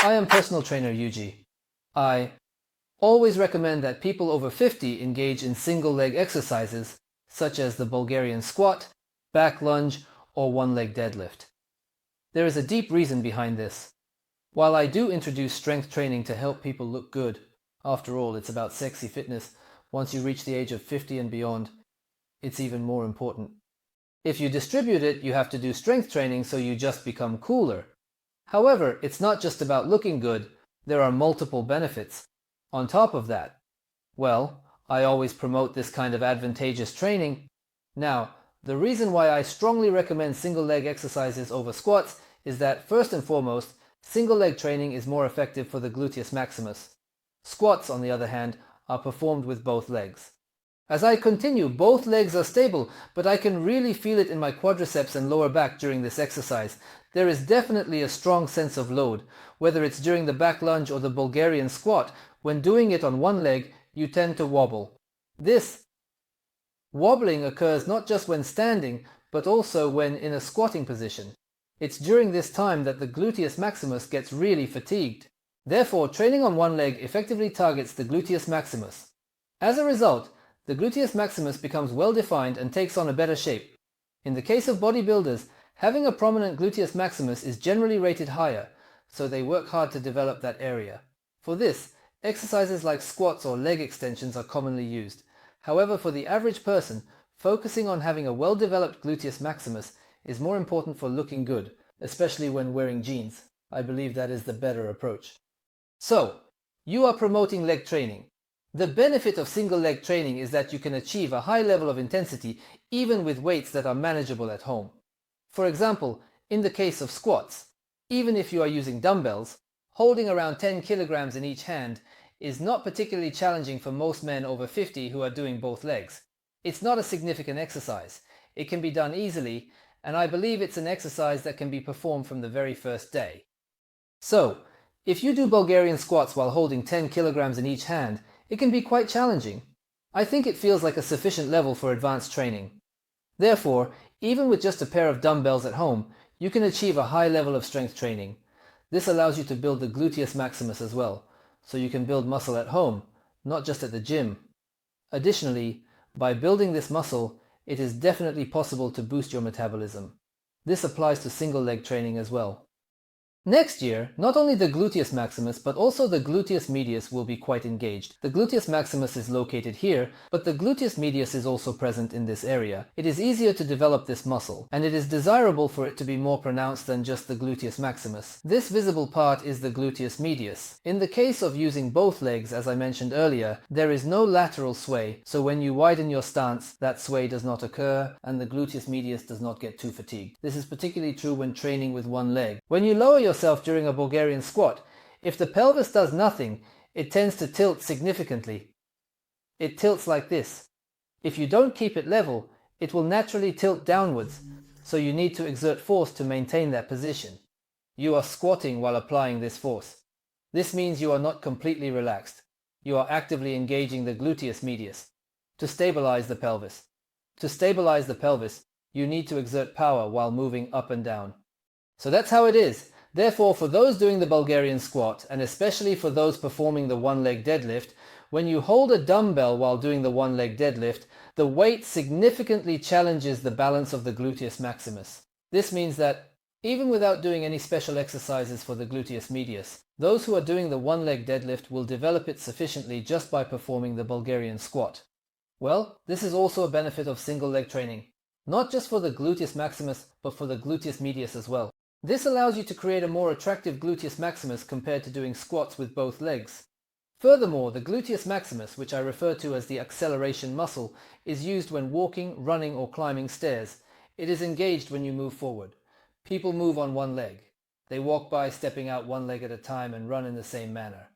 I am personal trainer YUJI. I always recommend that people over 50 engage in single leg exercises such as the Bulgarian squat, back lunge, or one-leg deadlift. There is a deep reason behind this. While I do introduce strength training to help people look good, after all, it's about sexy fitness, once you reach the age of 50 and beyond, it's even more important. If you distribute it, you have to do strength training so you just become cooler. However, it's not just about looking good, there are multiple benefits. On top of that, well, I always promote this kind of advantageous training. Now, the reason why I strongly recommend single leg exercises over squats is that, first and foremost, single leg training is more effective for the gluteus maximus. Squats, on the other hand, are performed with both legs. As I continue, both legs are stable, but I can really feel it in my quadriceps and lower back during this exercise. There is definitely a strong sense of load, whether it's during the back lunge or the Bulgarian squat. When doing it on one leg, you tend to wobble. This wobbling occurs not just when standing, but also when in a squatting position. It's during this time that the gluteus maximus gets really fatigued. Therefore, training on one leg effectively targets the gluteus maximus. As a result, the gluteus maximus becomes well defined and takes on a better shape. In the case of bodybuilders, having a prominent gluteus maximus is generally rated higher, so they work hard to develop that area. For this, exercises like squats or leg extensions are commonly used. However, for the average person, focusing on having a well-developed gluteus maximus is more important for looking good, especially when wearing jeans. I believe that is the better approach. So, you are promoting leg training. The benefit of single leg training is that you can achieve a high level of intensity even with weights that are manageable at home. For example, in the case of squats, even if you are using dumbbells, holding around 10 kilograms in each hand is not particularly challenging for most men over 50 who are doing both legs. It's not a significant exercise. It can be done easily, and I believe it's an exercise that can be performed from the very first day. So, if you do Bulgarian squats while holding 10 kilograms in each hand, it can be quite challenging. I think it feels like a sufficient level for advanced training. Therefore, even with just a pair of dumbbells at home, you can achieve a high level of strength training. This allows you to build the gluteus maximus as well, so you can build muscle at home, not just at the gym. Additionally, by building this muscle, it is definitely possible to boost your metabolism. This applies to single leg training as well. Next year, not only the gluteus maximus but also the gluteus medius will be quite engaged. The gluteus maximus is located here, but the gluteus medius is also present in this area. It is easier to develop this muscle, and it is desirable for it to be more pronounced than just the gluteus maximus. This visible part is the gluteus medius. In the case of using both legs, as I mentioned earlier, there is no lateral sway, so when you widen your stance, that sway does not occur, and the gluteus medius does not get too fatigued. This is particularly true when training with one leg. When you lower yourself during a Bulgarian squat, if the pelvis does nothing, it tends to tilt significantly. It tilts like this. If you don't keep it level, it will naturally tilt downwards, so you need to exert force to maintain that position. You are squatting while applying this force. This means you are not completely relaxed. You are actively engaging the gluteus medius to stabilize the pelvis. To stabilize the pelvis, you need to exert power while moving up and down. So that's how it is. Therefore, for those doing the Bulgarian squat, and especially for those performing the one-leg deadlift, when you hold a dumbbell while doing the one-leg deadlift, the weight significantly challenges the balance of the gluteus maximus. This means that, even without doing any special exercises for the gluteus medius, those who are doing the one-leg deadlift will develop it sufficiently just by performing the Bulgarian squat. Well, this is also a benefit of single-leg training, not just for the gluteus maximus, but for the gluteus medius as well. This allows you to create a more attractive gluteus maximus compared to doing squats with both legs. Furthermore, the gluteus maximus, which I refer to as the acceleration muscle, is used when walking, running, or climbing stairs. It is engaged when you move forward. People move on one leg. They walk by stepping out one leg at a time and run in the same manner.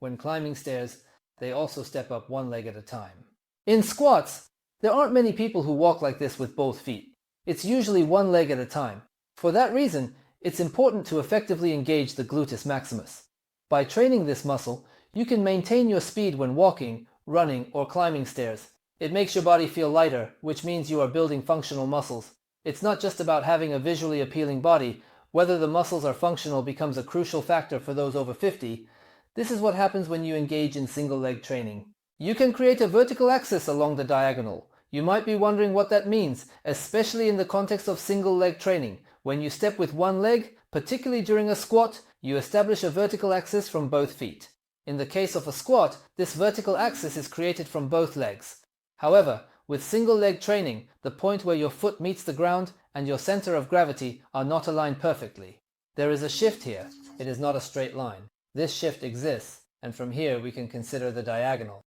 When climbing stairs, they also step up one leg at a time. In squats, there aren't many people who walk like this with both feet. It's usually one leg at a time. For that reason, it's important to effectively engage the gluteus maximus. By training this muscle, you can maintain your speed when walking, running, or climbing stairs. It makes your body feel lighter, which means you are building functional muscles. It's not just about having a visually appealing body. Whether the muscles are functional becomes a crucial factor for those over 50. This is what happens when you engage in single leg training. You can create a vertical axis along the diagonal. You might be wondering what that means, especially in the context of single leg training. When you step with one leg, particularly during a squat, you establish a vertical axis from both feet. In the case of a squat, this vertical axis is created from both legs. However, with single leg training, the point where your foot meets the ground and your center of gravity are not aligned perfectly. There is a shift here. It is not a straight line. This shift exists, and from here we can consider the diagonal.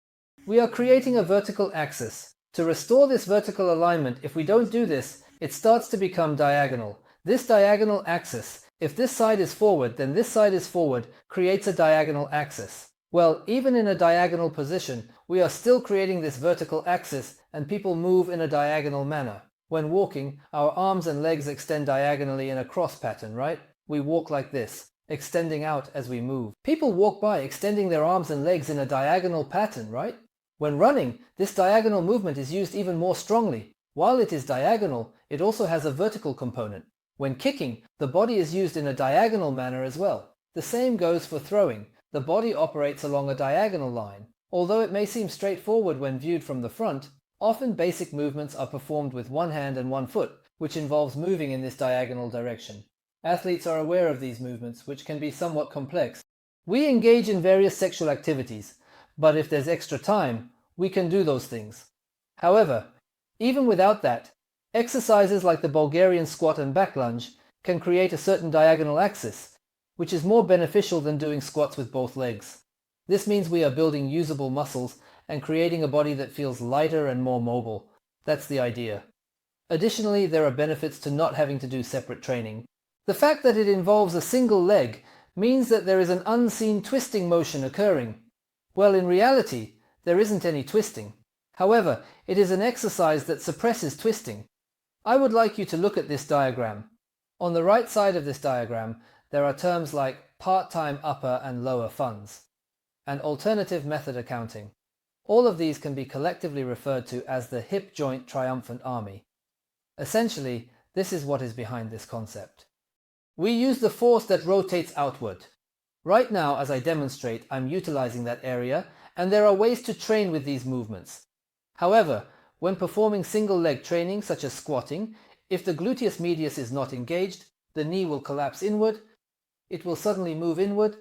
We are creating a vertical axis. To restore this vertical alignment, if we don't do this, it starts to become diagonal. This diagonal axis, if this side is forward, then this side is forward, creates a diagonal axis. Well, even in a diagonal position, we are still creating this vertical axis, and people move in a diagonal manner. When walking, our arms and legs extend diagonally in a cross pattern, right? We walk like this, extending out as we move. People walk by extending their arms and legs in a diagonal pattern, right? When running, this diagonal movement is used even more strongly. While it is diagonal, it also has a vertical component. When kicking, the body is used in a diagonal manner as well. The same goes for throwing. The body operates along a diagonal line. Although it may seem straightforward when viewed from the front, often basic movements are performed with one hand and one foot, which involves moving in this diagonal direction. Athletes are aware of these movements, which can be somewhat complex. We engage in various sexual activities, but if there's extra time, we can do those things. However, even without that, exercises like the Bulgarian squat and back lunge can create a certain diagonal axis, which is more beneficial than doing squats with both legs. This means we are building usable muscles and creating a body that feels lighter and more mobile. That's the idea. Additionally, there are benefits to not having to do separate training. The fact that it involves a single leg means that there is an unseen twisting motion occurring. Well, in reality, there isn't any twisting. However, it is an exercise that suppresses twisting. I would like you to look at this diagram. On the right side of this diagram, there are terms like part-time upper and lower funds, and alternative method accounting. All of these can be collectively referred to as the hip joint triumphant army. Essentially, this is what is behind this concept. We use the force that rotates outward. Right now, as I demonstrate, I'm utilizing that area, and there are ways to train with these movements. However, when performing single leg training such as squatting, if the gluteus medius is not engaged, the knee will collapse inward. It will suddenly move inward.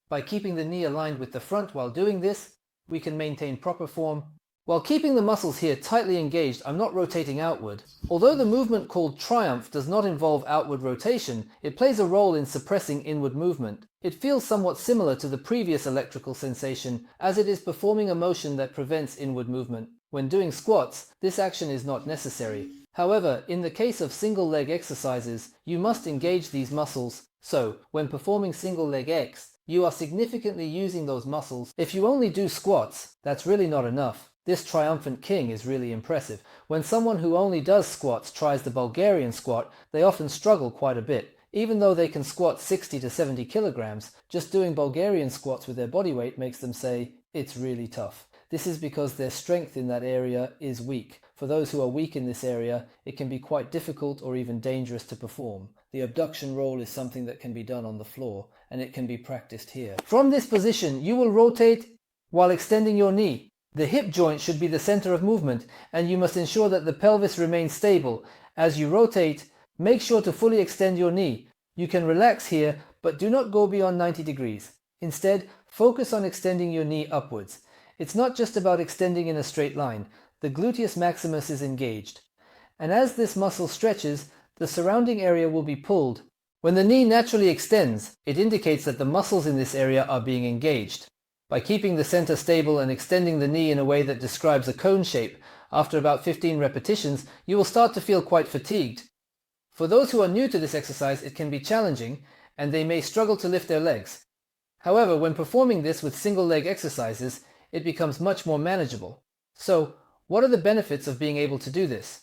By keeping the knee aligned with the front while doing this, we can maintain proper form. While keeping the muscles here tightly engaged, I'm not rotating outward. Although the movement called Triumph does not involve outward rotation, it plays a role in suppressing inward movement. It feels somewhat similar to the previous electrical sensation, as it is performing a motion that prevents inward movement. When doing squats, this action is not necessary. However, in the case of single leg exercises, you must engage these muscles. So, when performing single leg X, you are significantly using those muscles. If you only do squats, that's really not enough. This triumphant king is really impressive. When someone who only does squats tries the Bulgarian squat, they often struggle quite a bit. Even though they can squat 60 to 70 kilograms, just doing Bulgarian squats with their body weight makes them say, it's really tough. This is because their strength in that area is weak. For those who are weak in this area, it can be quite difficult or even dangerous to perform. The abduction roll is something that can be done on the floor, and it can be practiced here. From this position, you will rotate while extending your knee. The hip joint should be the center of movement, and you must ensure that the pelvis remains stable. As you rotate, make sure to fully extend your knee. You can relax here, but do not go beyond 90 degrees. Instead, focus on extending your knee upwards. It's not just about extending in a straight line. The gluteus maximus is engaged. And as this muscle stretches, the surrounding area will be pulled. When the knee naturally extends, it indicates that the muscles in this area are being engaged. By keeping the center stable and extending the knee in a way that describes a cone shape, after about 15 repetitions, you will start to feel quite fatigued. For those who are new to this exercise, it can be challenging, and they may struggle to lift their legs. However, when performing this with single leg exercises, it becomes much more manageable. So, what are the benefits of being able to do this?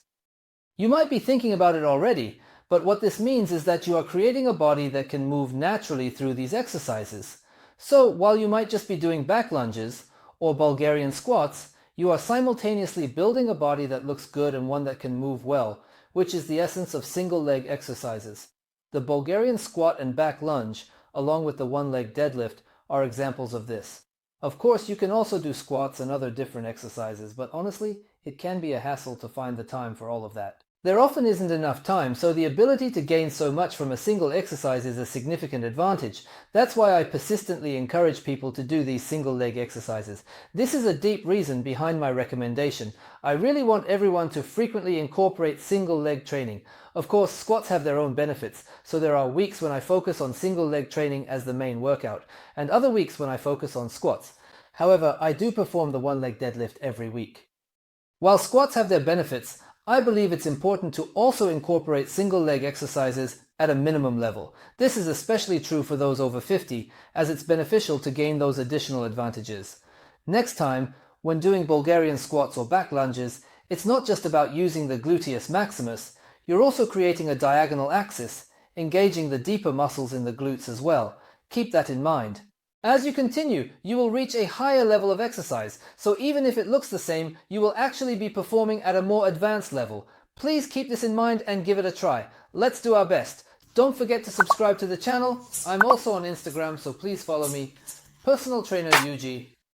You might be thinking about it already, but what this means is that you are creating a body that can move naturally through these exercises. So, while you might just be doing back lunges or Bulgarian squats, you are simultaneously building a body that looks good and one that can move well, which is the essence of single leg exercises. The Bulgarian squat and back lunge, along with the one-leg deadlift, are examples of this. Of course, you can also do squats and other different exercises, but honestly, it can be a hassle to find the time for all of that. There often isn't enough time, so the ability to gain so much from a single exercise is a significant advantage. That's why I persistently encourage people to do these single leg exercises. This is a deep reason behind my recommendation. I really want everyone to frequently incorporate single leg training. Of course, squats have their own benefits, so there are weeks when I focus on single leg training as the main workout, and other weeks when I focus on squats. However, I do perform the one-leg deadlift every week. While squats have their benefits, I believe it's important to also incorporate single leg exercises at a minimum level. This is especially true for those over 50, as it's beneficial to gain those additional advantages. Next time, when doing Bulgarian squats or back lunges, it's not just about using the gluteus maximus, you're also creating a diagonal axis, engaging the deeper muscles in the glutes as well. Keep that in mind. As you continue, you will reach a higher level of exercise, so even if it looks the same, you will actually be performing at a more advanced level. Please keep this in mind and give it a try. Let's do our best. Don't forget to subscribe to the channel. I'm also on Instagram, so please follow me. Personal Trainer Yuji.